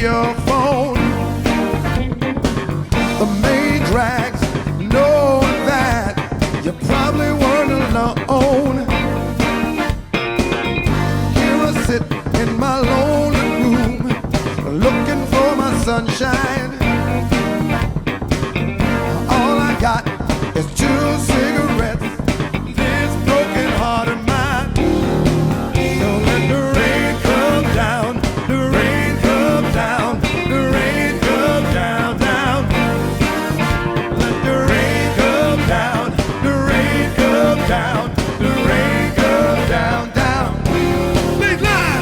your phone. The main drags know that you probably weren't alone. Here I sit in my lonely room, looking for my sunshine. All I got is 2 cigarettes, this broken heart of mine. Don't let the rain come down, the rain come down, the rain come down, down. Let the rain come down, the rain come down, the rain come down, down. Lead line.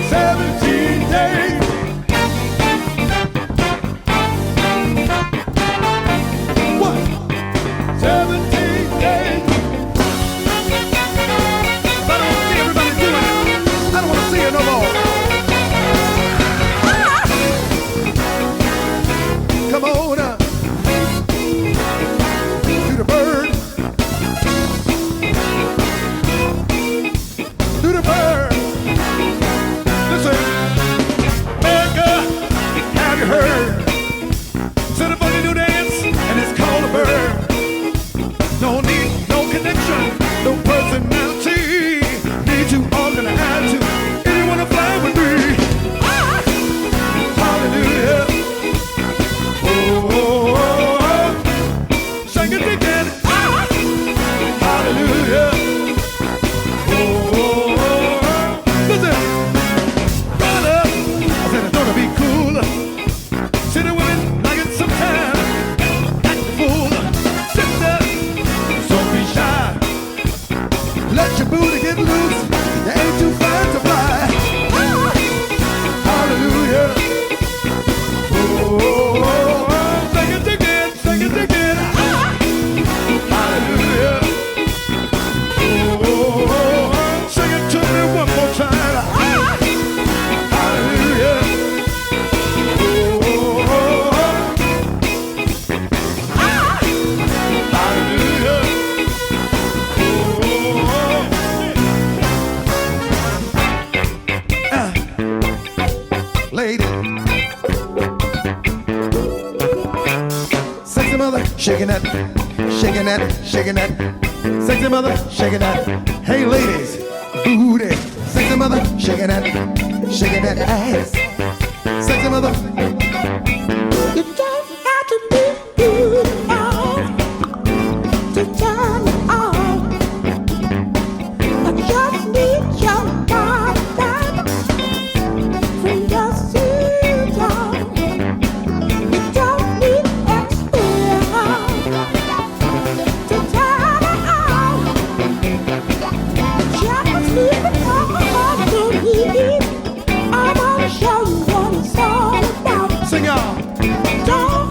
17 days. What? 17 days. I don't want to see everybody doing it. I don't want to see it no more. Come on up to the bird. To the bird. Listen, America, have you heard? Set up a new dance, and it's called a bird. No need, no connection, no personality. Need to organize to. If you wanna fly with me, hallelujah. Oh, oh, oh, oh. Sing it again. Hallelujah. Oh, oh, oh, oh. Listen. Brother, I said it's gonna be cool. See the women like it sometime. Act the fool. Sit there, don't be shy. Let your booty get loose. You ain't too fast to fly. Hallelujah. Oh, oh, oh, oh. Sing it again, sing it again. Hallelujah. Oh, oh, oh, oh. Sing it to me one more time. Hallelujah. Oh, oh, oh, oh. Hallelujah. Oh, oh, oh. Lady, sexy mother, shaking that, shaking that, shaking that. Sexy mother, shaking that. Hey ladies, booty. Sexy mother, shaking that ass. Sexy mother. You don't have to be beautiful to turn me on. I just need your body from dusk to dawn. You don't need experience to turn me on. Just leave it all to me. I wanna show you what it's all about. Sing y'all. Don't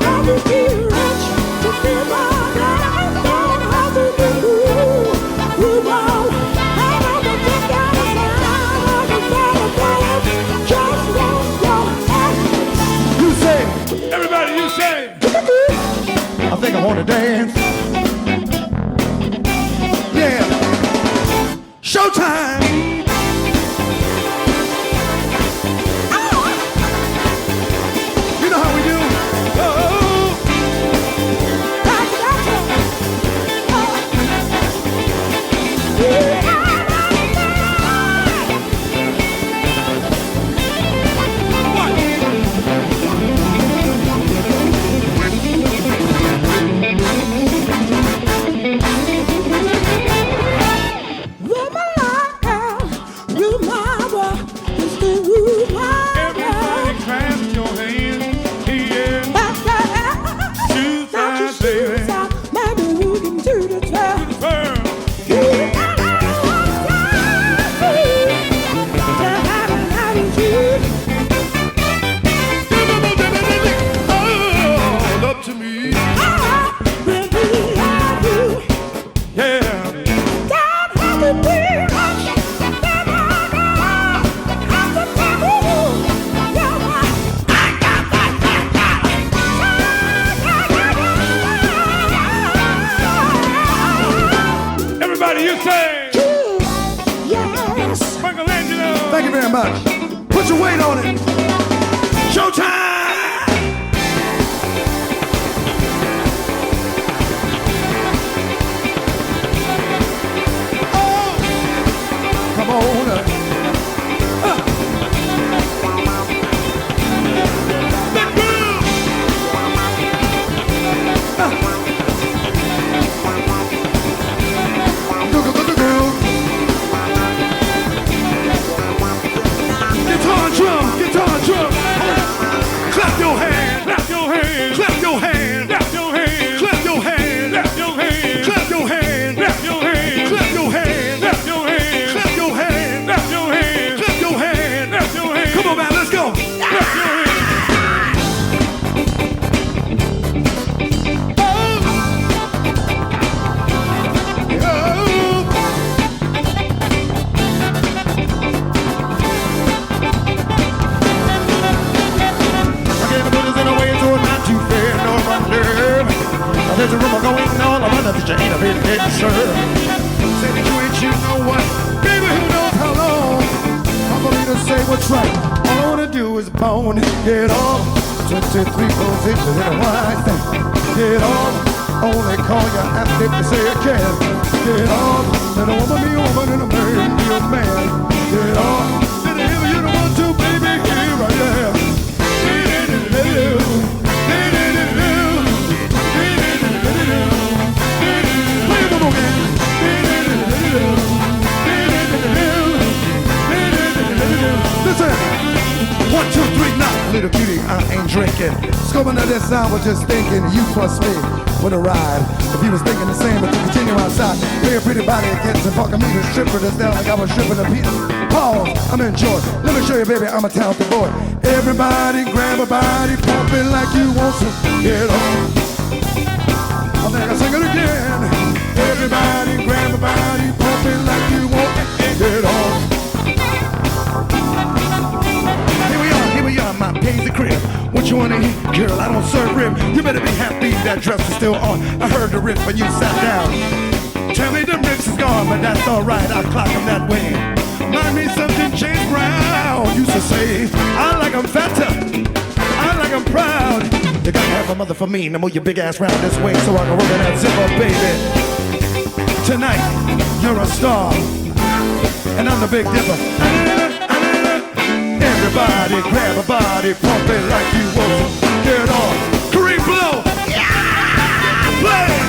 Thank you very much. Put your weight on it. Showtime! Come on. Big groove. Guitar and drum. Clap your hand. Clap your hand. Clap your hand. Clap your hand. Clap your hand. Clap your hand. Clap your hand. Clap your hand. Clap your hand. Clap your hand. Clap your hand. Clap your hand. Clap your hand. Clap your hand. Come on, man, let's go. Clap your hand. There's a rumor going on about that you ain't a bit getting served. Say that you know what? Baby, who knows how long? I'm gonna to say what's right. All I wanna do is bone, get off. 23 positions in a wide thing. Get off. Only call you after if you say you can. Get off. Let a woman be a woman and a man be a man. Get off. If you don't want to, baby, here I am. Listen, 1, 2, 3, now, little cutie, I ain't drinking. Scoping of this, I was just thinking, you plus me with a ride. If you was thinking the same, but to continue outside, pay a pretty body and get some fucking me to stripper this down like I was stripping a Peter. Pause, I'm in George. Let me show you, baby, I'm a talented boy. Everybody grab a body, pump it like you want to. Get on. I think I'll sing it again. Everybody grab a body, pump it like you want to. Get on. Here we are, my Paisley crib. What you wanna eat? Girl, I don't serve rib. You better be happy that dress is still on. I heard the riff when you sat down. Tell me the rips is gone, but that's alright, I'll clock them that way. Mind me something James Brown used to say. I like 'em fatter, I like 'em proud. You gotta have a mother for me. Now move your big ass round this way so I can work in that zipper, baby. Tonight, you're a star, and I'm the Big Dipper. Everybody grab a body, pump it like you want to. Get on. Kareem Blow. Yeah! Play!